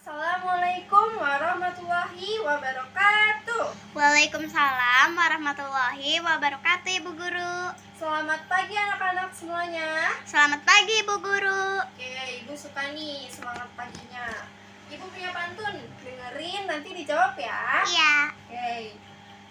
Assalamualaikum warahmatullahi wabarakatuh. Waalaikumsalam warahmatullahi wabarakatuh, Ibu Guru. Selamat pagi anak-anak semuanya. Selamat pagi, Ibu Guru. Oke, Ibu suka nih semangat paginya. Ibu punya pantun, dengerin nanti dijawab ya. Iya. Oke.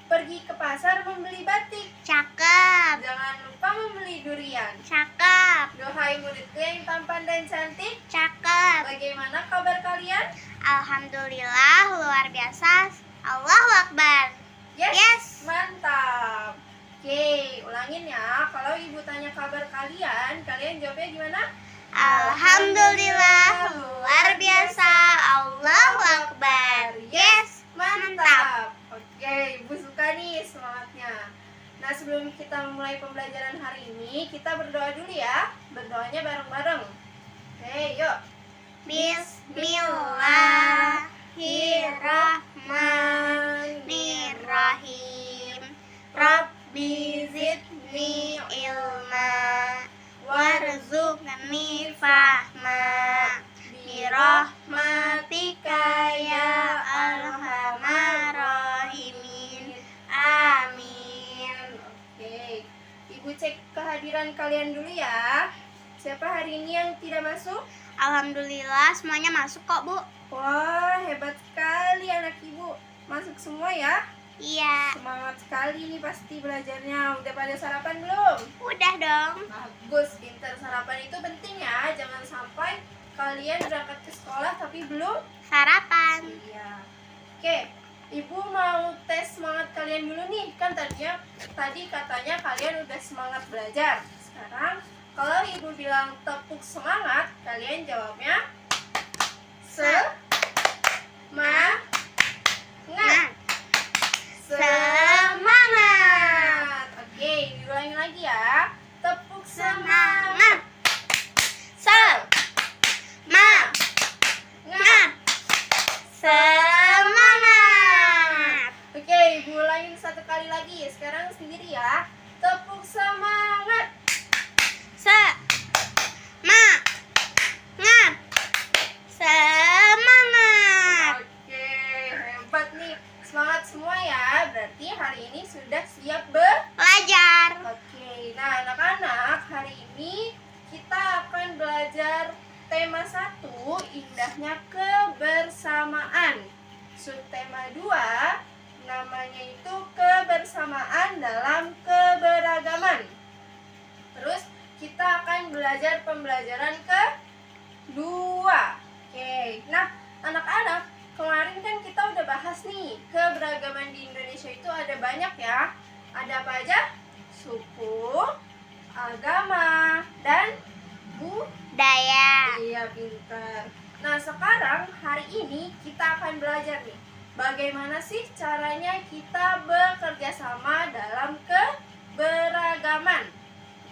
Pergi ke pasar membeli batik, Cakep. jangan lupa membeli durian. Cakep. Dohai muridku yang tampan dan cantik, Cakep. bagaimana kabar kalian? Alhamdulillah, luar biasa. Allahu Akbar. Yes. Mantap. Oke, ulangin ya. Kalau ibu tanya kabar kalian, kalian jawabnya gimana? Alhamdulillah, luar biasa. Allahu Akbar. Yes. Mantap. Oke, ibu suka nih semangatnya. Nah, sebelum kita mulai pembelajaran hari ini, kita berdoa dulu ya. Berdoanya bareng-bareng. Oke, yuk. Bismillahirrahmanirrahim. Rabbi zidni ilma warzuqni fahma birahmatika ya arhamar rahimin. Amin. Oke, ibu cek kehadiran kalian dulu ya. Siapa hari ini yang tidak masuk? Alhamdulillah, semuanya masuk kok, Bu. Wah, hebat sekali anak ibu. Masuk semua ya. Iya. Semangat sekali nih pasti belajarnya. Udah pada sarapan belum? Udah dong. Bagus, pintar. Sarapan itu penting ya. Jangan sampai kalian berangkat ke sekolah tapi belum Sarapan. Iya. Oke, ibu mau tes semangat kalian dulu nih. Kan tadi katanya kalian udah semangat belajar. Sekarang kalau ibu bilang tepuk semangat, kalian jawabnya semangat. Semangat. Oke, diulangi lagi ya. Tepuk Semangat. semangat. Semangat. Semangat. Oke, ibu ulangin satu kali lagi. Sekarang sendiri ya. Tepuk semangat. Semangat. Semangat. Oke, hebat nih. Semangat semua ya. Berarti hari ini sudah siap Belajar. Oke, nah anak-anak, hari ini kita akan belajar tema 1, indahnya kebersamaan. Subtema 2, namanya itu kebersamaan dalam keberagaman. Terus kita akan belajar pembelajaran kedua. Oke, nah anak-anak, kemarin kan kita udah bahas nih, keberagaman di Indonesia itu ada banyak ya. Ada apa aja? Suku, agama, dan Budaya. iya, pintar. Nah, sekarang hari ini kita akan belajar nih, bagaimana sih caranya kita bekerja sama dalam keberagaman.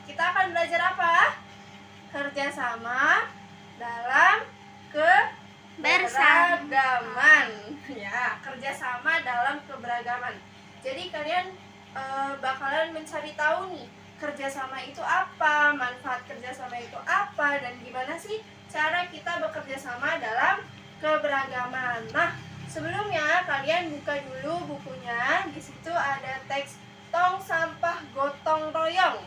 Kita akan belajar apa? Kerjasama dalam keberagaman. Ya, kerjasama dalam keberagaman. Jadi kalian bakalan mencari tahu nih, kerjasama itu apa, manfaat kerjasama itu apa, dan gimana sih cara kita bekerja sama dalam keberagaman. Nah, sebelumnya kalian buka dulu bukunya. Di situ ada teks tong sampah gotong royong.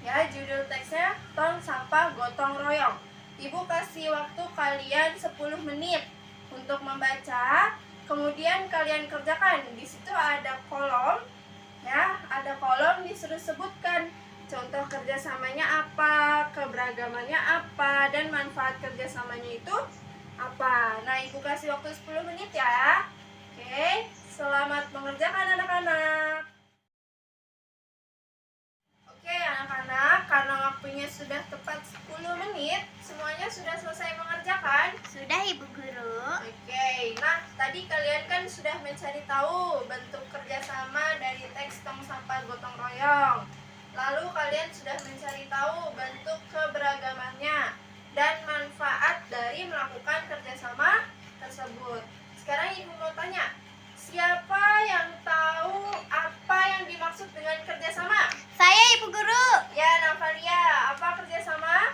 Ya, judul teksnya tong sampah gotong royong. Ibu kasih waktu kalian 10 menit untuk membaca. Kemudian kalian kerjakan. Di situ ada kolom. Ya, ada kolom disuruh sebutkan contoh kerjasamanya apa, keberagamannya apa, dan manfaat kerjasamanya itu apa. Nah, ibu kasih waktu 10 menit ya. Oke, selamat mengerjakan anak-anak. Oke anak-anak, karena waktunya sudah tepat 10 menit, semuanya sudah selesai mengerjakan? Sudah, Ibu Guru. Oke, nah tadi kalian kan sudah mencari tahu bentuk kerjasama dari teks tong sampah gotong royong. Lalu kalian sudah mencari tahu bentuk keberagamannya dan manfaat dari melakukan kerjasama tersebut. Sekarang ibu mau tanya, siapa yang tahu apa yang dimaksud dengan kerjasama? Saya, Ibu Guru. Ya, Navalia, apa kerjasama?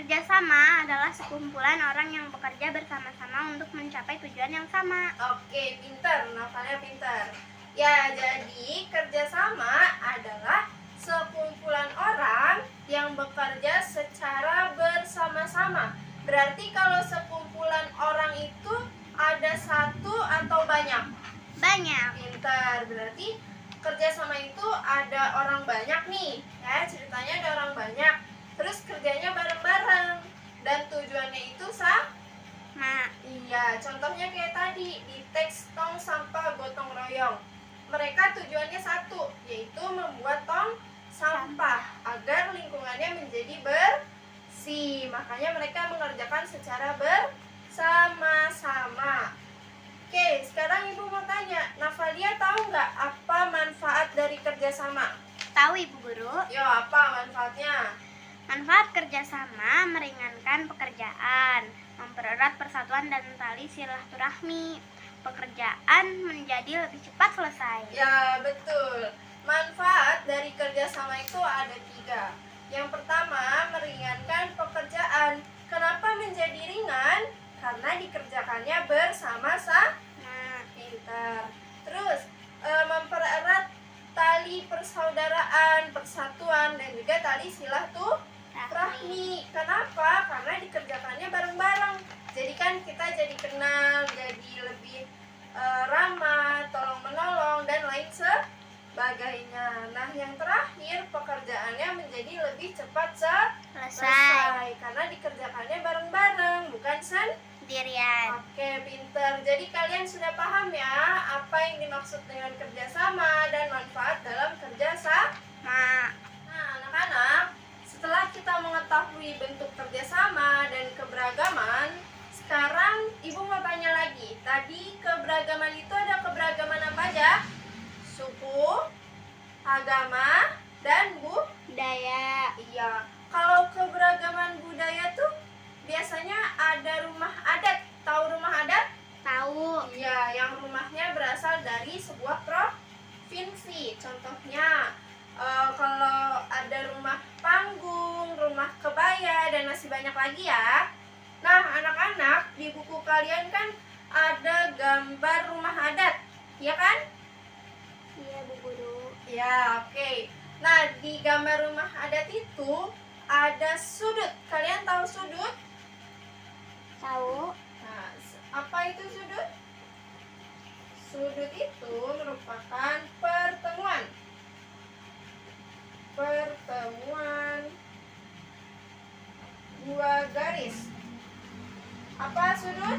Kerjasama adalah sekumpulan orang yang bekerja bersama-sama untuk mencapai tujuan yang sama. Oke, pintar, Navalia pintar. Ya, jadi kerjasama adalah sekumpulan orang yang bekerja secara bersama-sama. Berarti kalau sekumpulan orang itu ada satu atau banyak? Banyak. Pintar, berarti kerjasama itu ada orang banyak nih. Ya, ceritanya ada orang banyak. Terus kerjanya bareng-bareng. Dan tujuannya itu sama. Iya, contohnya kayak tadi di teks tong sampah gotong royong. Mereka tujuannya satu, yaitu membuat tong sampah agar lingkungannya menjadi bersih. Makanya mereka mengerjakan secara bersama-sama. Oke, sekarang Ibu mau tanya, Navalia tahu nggak apa manfaat dari kerjasama? Tahu Ibu Guru? Yo, apa manfaatnya? Manfaat kerjasama meringankan pekerjaan, mempererat persatuan dan tali silaturahmi. Pekerjaan menjadi lebih cepat selesai. Ya, betul. Manfaat dari kerjasama itu ada 3. Yang pertama, meringankan pekerjaan. Kenapa menjadi ringan? Karena dikerjakannya bersama-sama. Pintar. Terus, mempererat tali persaudaraan, persatuan, dan juga tali silaturahmi. Kenapa? Karena dikerjakannya bareng-bareng. Jadi kan kita jadi kenal, jadi lebih ramah, tolong-menolong, dan lain sebagainya. Nah, yang terakhir, pekerjaannya menjadi lebih cepat selesai. Karena dikerjakannya bareng-bareng, bukan Sendirian. Oke, pinter. Jadi kalian sudah paham ya apa yang dimaksud dengan kerjasama dan manfaat dalam kerjasama. Nah, anak-anak, setelah kita mengetahui bentuk kerjasama dan keberagaman, sekarang Ibu mau tanya lagi. Tadi keberagaman itu ada keberagaman apa aja? Suku, agama, dan Budaya. Iya. Kalau keberagaman budaya tuh biasanya ada rumah adat. Tahu rumah adat? Tahu. Iya, yang rumahnya berasal dari sebuah provinsi. Contohnya, kalau ada rumah panggung, rumah kebaya, dan masih banyak lagi ya. Nah, anak-anak, di buku kalian kan ada gambar rumah adat, ya kan? Iya, Bu Guru. Ya, oke. Nah, di gambar rumah adat itu ada sudut. Kalian tahu sudut? Tahu. Nah, apa itu sudut? Sudut itu merupakan pertemuan dua garis. Apa sudut?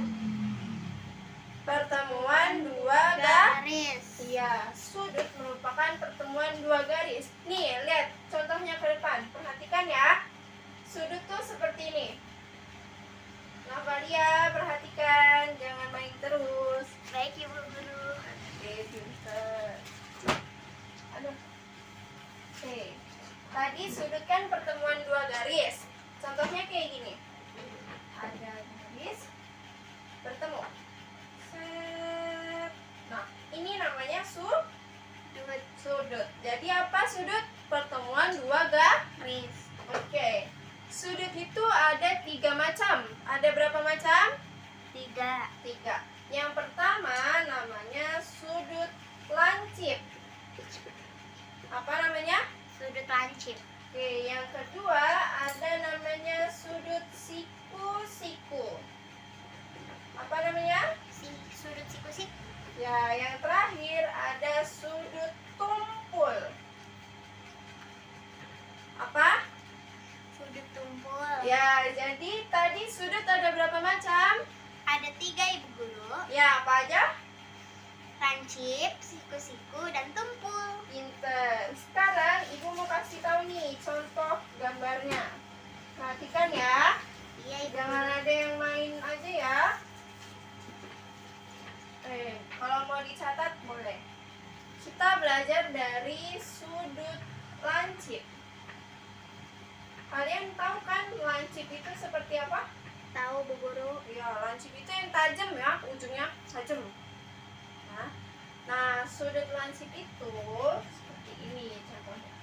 Pertemuan dua garis. Iya, sudut merupakan pertemuan dua garis. Nih, lihat contohnya ke depan. Perhatikan ya. Sudut tuh seperti ini. Navalia, perhatikan, jangan main terus. Baik, Ibu Guru. Oke, pinter. Aduh. Oke. Tadi sudut kan pertemuan dua garis. Contohnya kayak gini. Ada garis bertemu. Set. Nah, ini namanya sudut. Jadi apa sudut? Pertemuan dua garis. Oke. Sudut itu ada 3 macam. Ada berapa macam? 3. Yang pertama namanya sudut lancip. Apa namanya? Sudut lancip. Oke, yang kedua ada namanya sudut siku-siku. Apa namanya? Sudut siku-siku. Ya, yang terakhir ada sudut tumpul. Apa? Sudut tumpul. Ya, jadi tadi sudut ada berapa macam? Ada 3, Ibu Guru. Ya, apa aja? Lancip, siku-siku, dan tumpul. Pinter. Sekarang Ibu mau kasih tahu nih contoh gambarnya. Perhatikan ya. Iya, Ibu Jangan Guru. ada yang main aja ya. Kalau mau dicatat boleh. Kita belajar dari sudut lancip. Kalian tahu kan lancip itu seperti apa? Tahu, Bu Guru. Ya, lancip itu yang tajam ya, ujungnya tajam. Nah, sudut lancip itu seperti ini contohnya.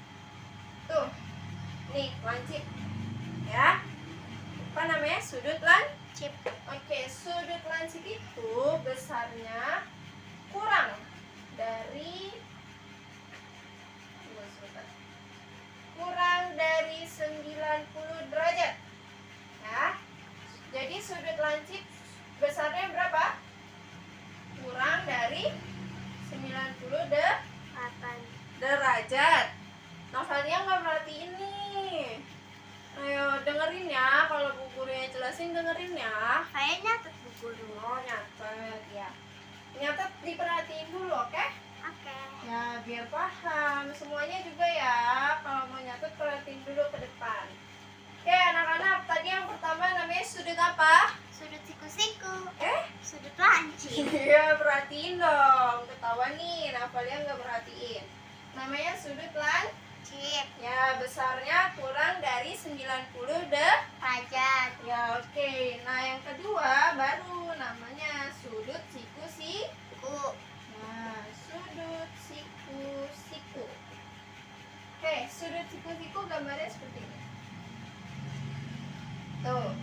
Tuh, nih lancip, ya. Apa namanya? Sudut lancip. Cip. Oke, sudut lancip itu besarnya kurang dari tunggu sebentar. Kurang dari 90 derajat. Ya. Jadi sudut lancip besarnya berapa? Kurang dari 90 derajat. Novelia nggak perhatiin nih. Ayo dengerin ya, kalau Bu Gurunya jelasin dengerin ya. Saya nyatet Bu Guru. Oh nyatet ya. Nyatet diperhatiin dulu, oke? Oke. Ya biar paham semuanya juga ya. Kalau mau nyatet perhatiin dulu ke depan. Oke anak-anak, tadi yang pertama namanya sudut apa? Sudut siku-siku. Sudut Iya lancip. perhatiin dong. Ketahuan nih, Novelia nggak perhatiin. Namanya sudut lancip. Ya besarnya kurang dari 90 derajat. Ya oke. Nah yang kedua baru namanya sudut siku-siku. Nah sudut siku-siku. Oke, sudut siku-siku gambarnya seperti ini. Tuh.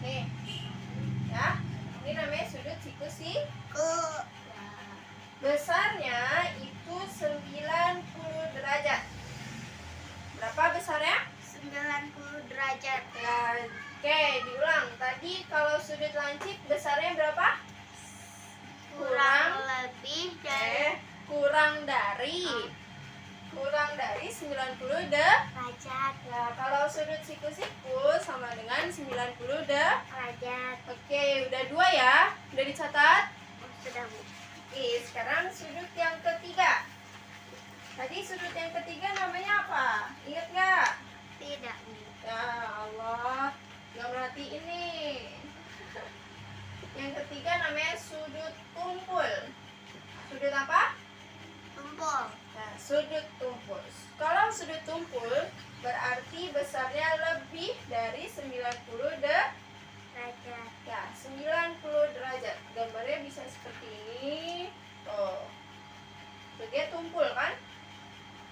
Nih. Ya. Ini namanya sudut siku-siku. Nah, besarnya itu 90 derajat. Berapa besarnya? 90 derajat. Ya, oke, diulang. Tadi kalau sudut lancip besarnya berapa? Kurang lebih dari Kurang dari 90 derajat. Ya, kalau sudut siku-siku sama dengan 90 Derajat. Oke, udah 2 ya. Udah dicatat? Sudah Bu. Oke, sekarang sudut yang ketiga. Tadi sudut yang ketiga namanya apa? Ingat nggak? Tidak Bu. Ya Allah, nggak merhatiin nih. Yang ketiga namanya sudut tumpul. Sudut apa? Tumpul. Nah, sudut tumpul. Kalau sudut tumpul berarti besarnya lebih dari 90 Derajat. Ya, 90 derajat. Gambarnya bisa seperti ini. Tuh. Dia tumpul kan?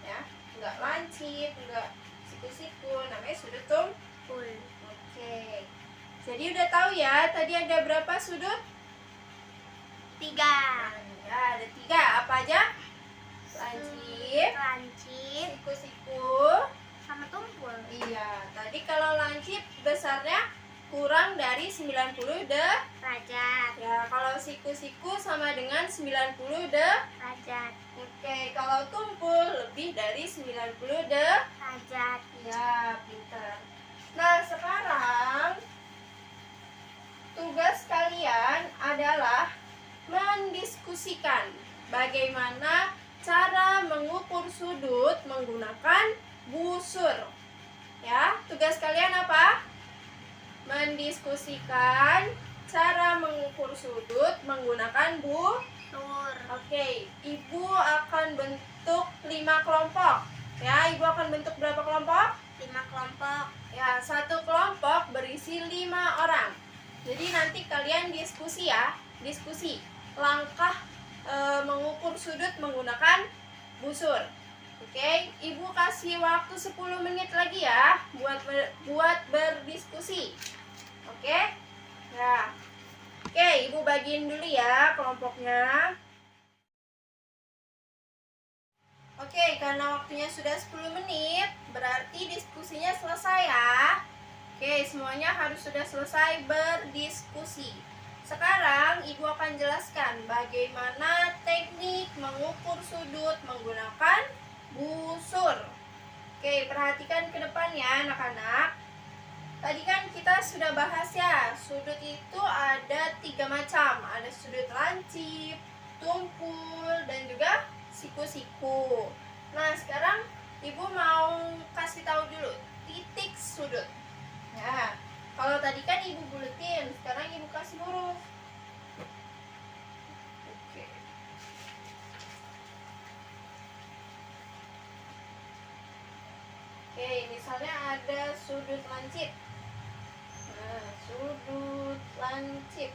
Ya, nggak lancip, nggak siku-siku, namanya sudut tumpul. Oke. Jadi udah tahu ya, tadi ada berapa sudut? 3. Ya, ada 3. Apa aja? Lancip, Lancip siku-siku. sama tumpul. Iya, tadi kalau lancip besarnya kurang dari 90 Derajat. Ya, kalau siku-siku sama dengan 90 Derajat. Oke, kalau tumpul lebih dari 90 Derajat. Ya, pintar. Nah, sekarang tugas kalian adalah mendiskusikan bagaimana cara mengukur sudut menggunakan busur. Ya, tugas kalian apa? Mendiskusikan cara mengukur sudut menggunakan Tur. Oke, Ibu akan bentuk 5 kelompok. Ya, Ibu akan bentuk berapa kelompok? 5 kelompok. Ya, satu kelompok berisi 5 orang. Jadi nanti kalian diskusi ya, diskusi langkah mengukur sudut menggunakan busur. Oke, Ibu kasih waktu 10 menit lagi ya buat berdiskusi. Oke? Ya. Oke, Ibu bagiin dulu ya kelompoknya. Oke, karena waktunya sudah 10 menit, berarti diskusinya selesai ya. Oke, semuanya harus sudah selesai berdiskusi. Sekarang Ibu akan jelaskan bagaimana teknik mengukur sudut menggunakan busur. Oke, perhatikan ke depan ya anak-anak. Tadi kan kita sudah bahas ya, sudut itu ada 3 macam. Ada sudut lancip, tumpul, dan juga siku-siku. Nah, sekarang Ibu mau kasih tahu dulu titik sudut. Ya, kalau tadi kan Ibu buletin, sekarang Ibu kasih huruf. Oke. Oke, misalnya ada sudut lancip. Nah, sudut lancip.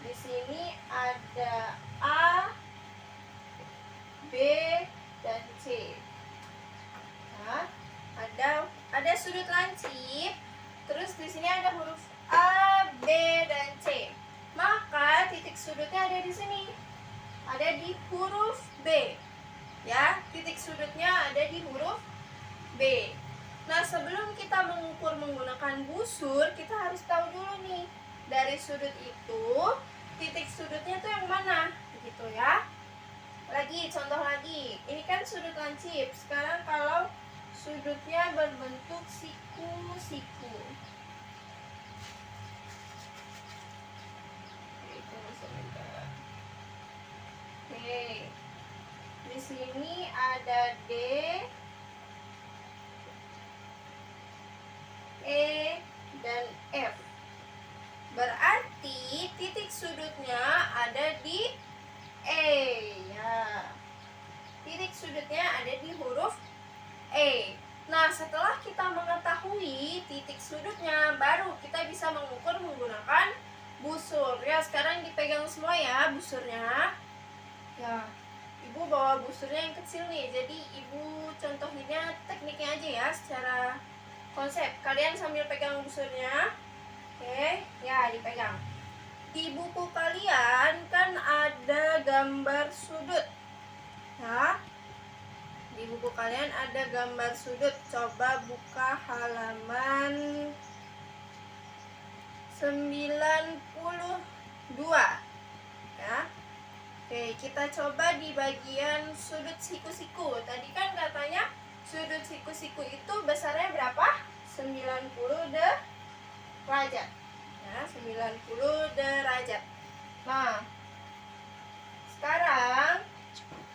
Di sini ada A, B, dan C. Nah, ada sudut lancip Terus di sini ada huruf A, B, dan C. Maka titik sudutnya ada di sini. Ada di huruf B. Ya, titik sudutnya ada di huruf B. Nah, sebelum kita mengukur menggunakan busur, kita harus tahu dulu nih, dari sudut itu, titik sudutnya tuh yang mana? Begitu ya. Lagi, contoh lagi. Ini kan sudut lancip. Sekarang kalau sudutnya berbentuk siku-siku. Oke. Di sini ada D, E, dan F. Berarti titik sudutnya ada di E. Ya. Titik sudutnya ada di huruf E. Nah, setelah kita mengetahui titik sudutnya, baru kita bisa mengukur menggunakan busur. Ya, sekarang dipegang semua ya busurnya. Ya, ibu bawa busurnya yang kecil nih. Jadi ibu contohinnya tekniknya aja ya, secara konsep. Kalian sambil pegang busurnya. Oke, ya dipegang. Di buku kalian kan ada gambar sudut. Ya. Di buku kalian ada gambar sudut. Coba buka halaman 92. Ya. Oke, kita coba di bagian sudut siku-siku. Tadi kan katanya sudut siku-siku itu besarnya berapa? 90 derajat. Ya, 90 derajat. Nah, sekarang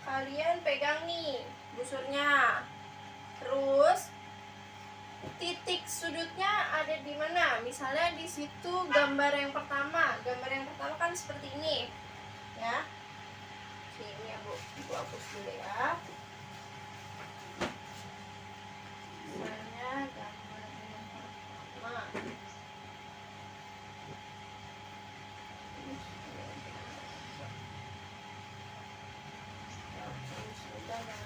kalian pegang nih busurnya. Terus titik sudutnya ada di mana? Misalnya di situ gambar yang pertama. Gambar yang pertama kan seperti ini. Ya. Oke, ini ya Bu. Ibu hapus dulu ya. Misalnya gambar yang pertama. Sudah ya.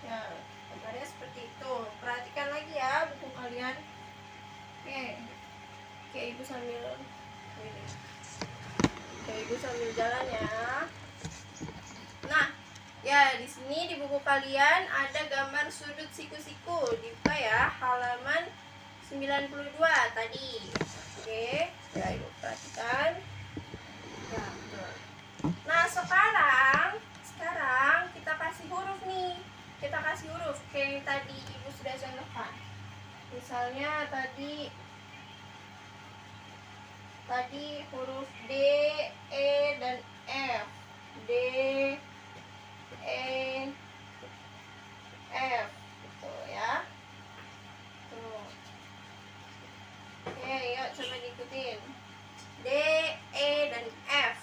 Ya, gambarnya seperti itu. Perhatikan lagi ya buku kalian. Oke, ibu sambil ini. Oke, ibu sambil jalan ya. Nah, ya di sini di buku kalian ada gambar sudut siku-siku. Dibuka ya, halaman 92 tadi. Oke, ya ibu perhatikan. Ya, betul. Nah, sekarang kita kasih huruf nih. Kita kasih huruf kayak tadi ibu sudah contohkan. Misalnya tadi huruf D, E, dan F. D, E, F. Gitu ya. Tuh. Oke, yuk coba diikutin. D, E, dan F.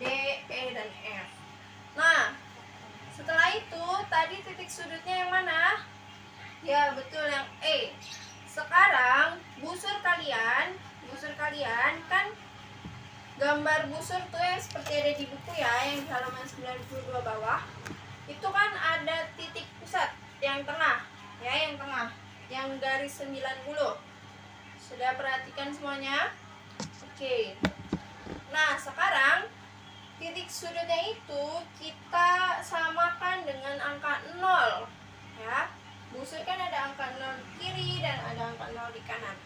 D, E, dan F. Nah, setelah itu tadi titik sudutnya yang mana? Ya, betul, yang E. Sekarang busur kalian kan gambar busur tuh yang seperti ada di buku ya, yang di halaman 92 bawah. Itu kan ada titik pusat yang tengah, ya, yang tengah, yang garis 90. Sudah perhatikan semuanya? Oke. Nah, sekarang titik sudutnya itu kita samakan dengan angka 0. Ya. Busur kan ada angka 0 di kiri dan ada angka 0 di kanan.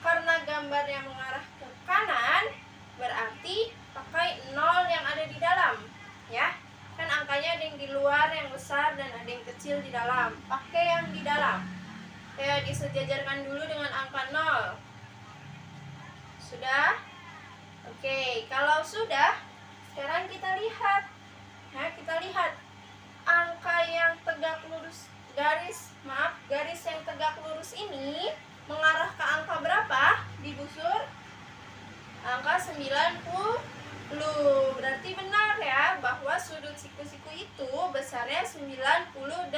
Karena gambarnya mengarah ke kanan, berarti pakai 0 yang ada di dalam. Ya. Kan angkanya ada yang di luar, yang besar, dan ada yang kecil di dalam. Pakai yang di dalam. Ya, disejajarkan dulu dengan angka 0. Sudah? Oke, kalau sudah, sekarang kita lihat. Nah, kita lihat angka yang tegak lurus, garis yang tegak lurus ini mengarah ke angka berapa di busur? Angka 90. Berarti benar ya bahwa sudut siku-siku itu besarnya 90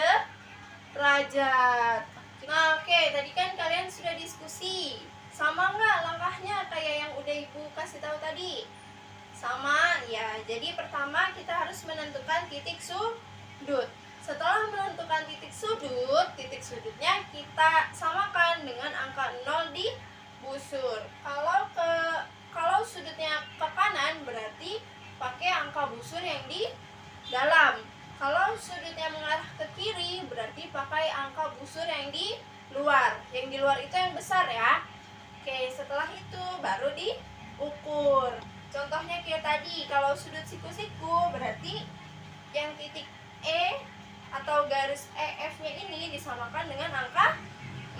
derajat. Nah, oke, tadi kan kalian sudah diskusi. Sama nggak langkahnya kayak yang udah Ibu kasih tahu tadi? Sama ya. Jadi pertama kita harus menentukan titik sudut. Setelah menentukan titik sudutnya kita samakan dengan angka 0 di busur. Kalau sudutnya ke kanan berarti pakai angka busur yang di dalam. Kalau sudutnya mengarah ke kiri berarti pakai angka busur yang di luar. Yang di luar itu yang besar ya. Oke, setelah itu baru diukur. Contohnya kayak tadi, kalau sudut siku-siku berarti yang titik E atau garis EF-nya ini disamakan dengan angka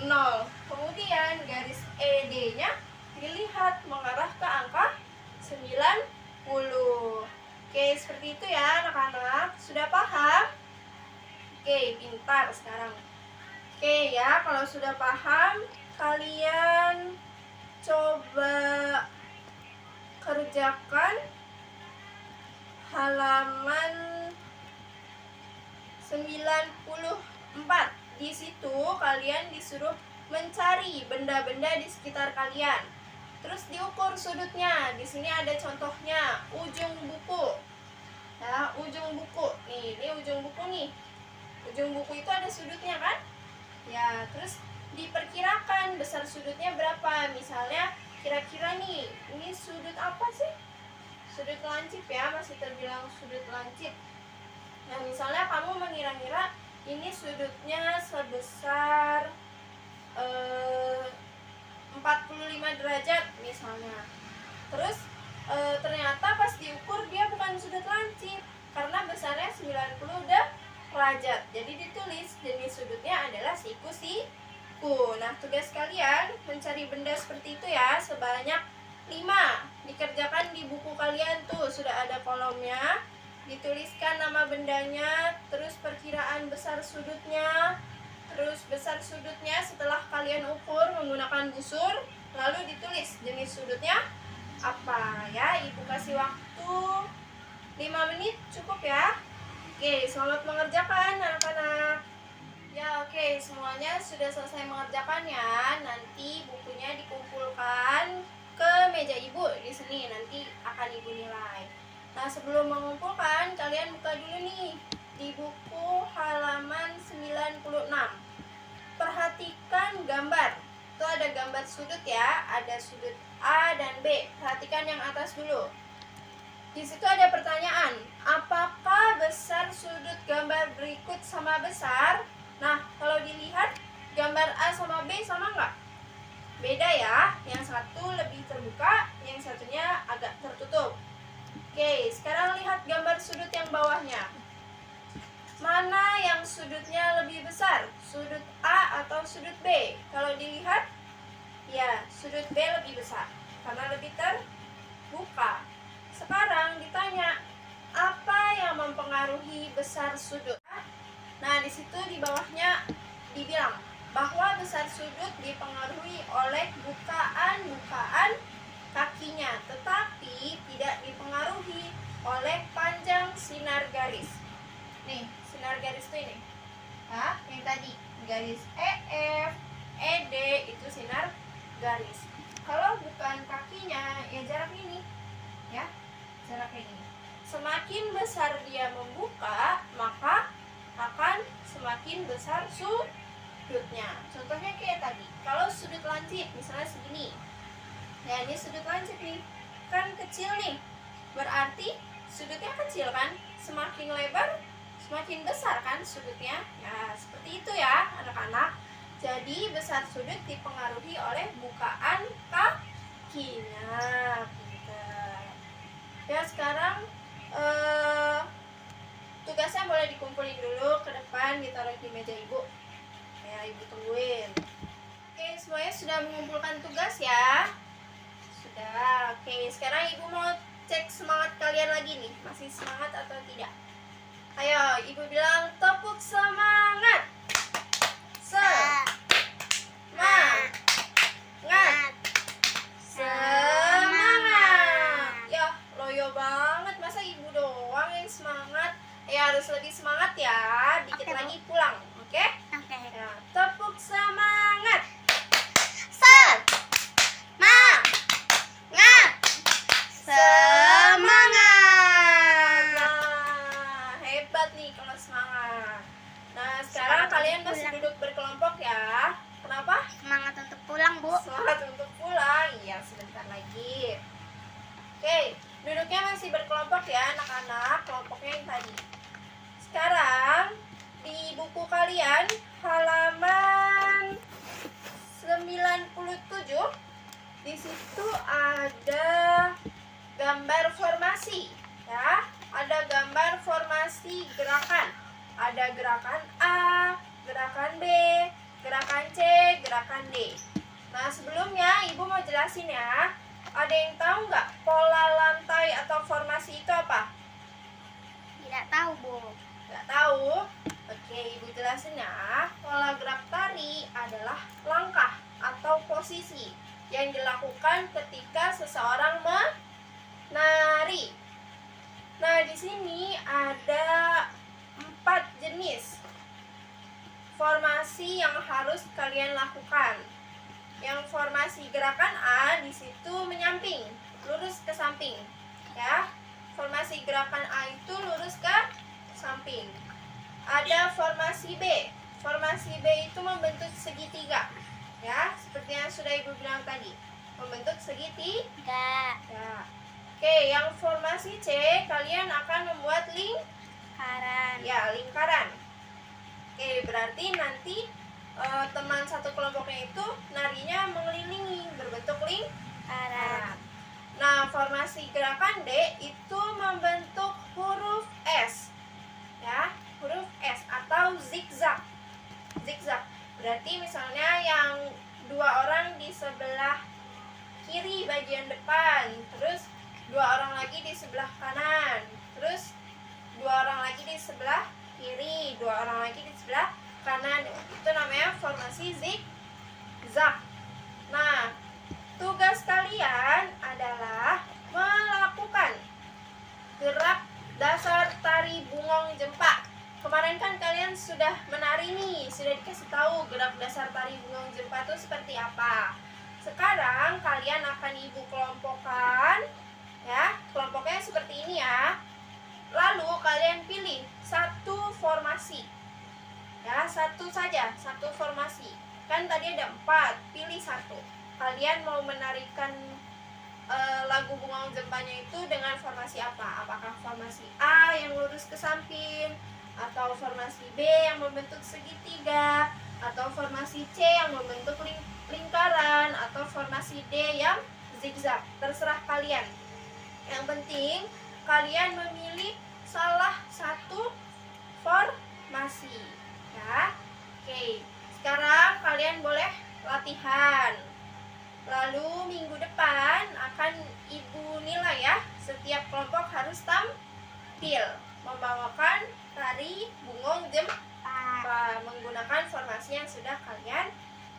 0. Kemudian garis ED-nya dilihat mengarah ke angka 90. Oke, seperti itu ya anak-anak. Sudah paham? Oke, pintar sekarang. Oke ya, kalau sudah paham, kalian coba kerjakan halaman 94. Di situ kalian disuruh mencari benda-benda di sekitar kalian. Terus diukur sudutnya. Di sini ada contohnya, ujung buku. Ya, ujung buku. Nih, ini ujung buku nih. Ujung buku itu ada sudutnya kan? Ya, terus diperkirakan besar sudutnya berapa. Misalnya kira-kira nih, ini sudut apa sih? Sudut lancip ya, masih terbilang sudut lancip. Nah, misalnya kamu mengira-ngira ini sudutnya sebesar 45 derajat misalnya. Terus ternyata pas diukur dia bukan sudut lancip karena besarnya 90 derajat. Jadi ditulis jenis sudutnya adalah siku-siku. Nah, tugas kalian mencari benda seperti itu ya, sebanyak 5. Dikerjakan di buku kalian tuh, sudah ada kolomnya. Dituliskan nama bendanya, terus perkiraan besar sudutnya, terus besar sudutnya setelah kalian ukur menggunakan busur, lalu ditulis jenis sudutnya apa ya. Ibu kasih waktu 5 menit cukup ya. Oke, selamat mengerjakan anak-anak. Ya, oke, semuanya sudah selesai mengerjakannya. Nanti bukunya dikumpulkan ke meja Ibu di sini, nanti akan Ibu nilai. Nah, sebelum mengumpulkan, kalian buka dulu nih di buku halaman 96. Perhatikan gambar. Itu ada gambar sudut ya, ada sudut A dan B. Perhatikan yang atas dulu. Di situ ada pertanyaan, apakah besar sudut gambar berikut sama besar? Nah, kalau dilihat gambar A sama B sama nggak? Beda ya, yang satu lebih terbuka, yang satunya agak tertutup. Oke, sekarang lihat gambar sudut yang bawahnya. Mana yang sudutnya lebih besar? Sudut A atau sudut B? Kalau dilihat, ya sudut B lebih besar karena lebih terbuka. Sekarang ditanya, apa yang mempengaruhi besar sudut? Nah, di situ di bawahnya dibilang bahwa besar sudut dipengaruhi oleh bukaan-bukaan kakinya, tetapi tidak dipengaruhi oleh panjang sinar garis. Nih, sinar garis itu ini. Nah, yang tadi garis EF, ED itu sinar garis. Kalau bukan kakinya, ya jarak ini. Ya, jarak ini. Semakin besar dia membuka, maka akan semakin besar sudutnya. Contohnya kayak tadi, kalau sudut lancip misalnya segini, ya ini sudut lancip nih, kan kecil nih, berarti sudutnya kecil kan, semakin lebar semakin besar kan sudutnya. Ya seperti itu ya anak-anak. Jadi besar sudut dipengaruhi oleh bukaan kakinya. Pintar. Ya, sekarang tugasnya boleh dikumpulin dulu ke depan, ditaruh di meja Ibu. Ya, Ibu tungguin. Oke, semuanya sudah mengumpulkan tugas ya? Sudah. Oke, sekarang Ibu mau cek semangat kalian lagi nih. Masih semangat atau tidak? Ayo, Ibu bilang tepuk semangat. Semangat. Semangat. Ya, loyo banget. Masa Ibu doang yang semangat? Ya, harus lebih semangat ya. Dikit Oke, lagi pulang, oke? Oke. Ya, tepuk semangat. masih berkelompok ya anak-anak, kelompoknya yang tadi. Sekarang di buku kalian halaman 97, di situ ada gambar formasi ya. Ada gambar formasi gerakan. Ada gerakan A, gerakan B, gerakan C, gerakan D. Nah, sebelumnya Ibu mau jelasin ya. Ada yang tahu nggak pola lantai atau formasi itu apa? Tidak tahu, Bu. Nggak tahu? Oke, Ibu jelasin ya. Pola gerak tari adalah langkah atau posisi yang dilakukan ketika seseorang menari. Nah, di sini ada 4 jenis formasi yang harus kalian lakukan. Yang formasi gerakan A di situ menyamping, lurus ke samping, ya. Formasi gerakan A itu lurus ke samping. Ada formasi B. Formasi B itu membentuk segitiga, ya, seperti yang sudah Ibu bilang tadi, membentuk segitiga. Ya. Oke, yang formasi C kalian akan membuat Lingkaran. ya, lingkaran. Oke, berarti nanti teman satu kelompoknya itu narinya mengelilingi berbentuk lingkaran. Nah, formasi gerakan D itu membentuk huruf S. Ya, huruf S atau zigzag. Zigzag. Berarti misalnya yang 2 orang di sebelah kiri bagian depan, terus 2 orang lagi di sebelah kanan, terus 2 orang lagi di sebelah kiri, 2 orang lagi di sebelah kanan. Itu namanya formasi zigzag. Nah, tugas kalian adalah melakukan gerak dasar tari bungong jempa. Kemarin kan kalian sudah menari nih, sudah dikasih tahu gerak dasar tari bungong jempa itu seperti apa. Sekarang kalian akan Ibu kelompokkan, ya, kelompoknya seperti ini ya. Lalu kalian pilih satu formasi, ya, satu saja, satu formasi. Kan tadi ada 4, pilih satu. Kalian mau menarikan lagu bungong jempanya itu dengan formasi apa? Apakah formasi A yang lurus ke samping, atau formasi B yang membentuk segitiga, atau formasi C yang membentuk lingkaran, atau formasi D yang zigzag? Terserah kalian. Yang penting kalian memilih salah satu formasi, ya. Oke, sekarang kalian boleh latihan. Lalu minggu depan akan Ibu nilai ya. Setiap kelompok harus tampil membawakan tari bungong jempa menggunakan formasi yang sudah kalian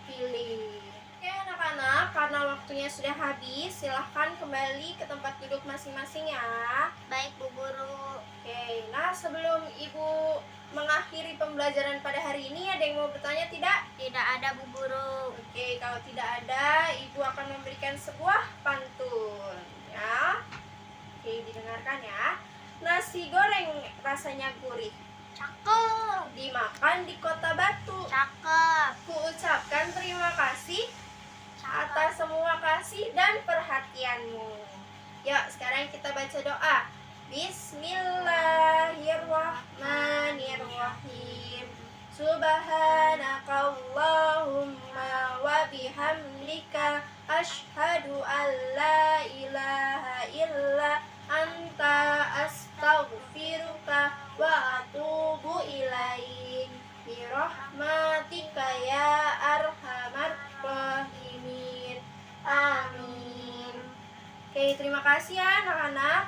pilih. Oke anak-anak, karena waktunya sudah habis, silahkan kembali ke tempat duduk masing-masing ya. Baik, Bu Guru. Oke, nah sebelum Ibu mengakhiri pembelajaran pada hari ini, ada yang mau bertanya tidak? Tidak ada, Bu Guru. Oke, kalau tidak ada, Ibu akan memberikan sebuah pantun ya. Oke, didengarkan ya. Nasi goreng rasanya gurih, Cakep. dimakan di kota Batu. Cakep. Kuucapkan terima kasih atas semua kasih dan perhatianmu. Yuk, sekarang kita baca doa. Bismillahirrahmanirrahim. Subhanakallahumma wa bihamdika asyhadu an la ilaha illa anta astaghfiruka wa atubu ilaik. Birahmatika ya arhamar rahimin. Amin. Oke, terima kasih ya anak-anak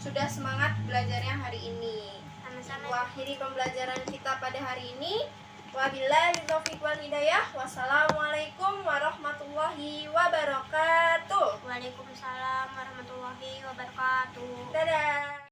sudah semangat belajarnya hari ini. Sama-sama. Ibu akhiri pembelajaran kita pada hari ini. Wabillahi taufiq wal hidayah. Wassalamualaikum warahmatullahi wabarakatuh. Waalaikumsalam warahmatullahi wabarakatuh. Dadah.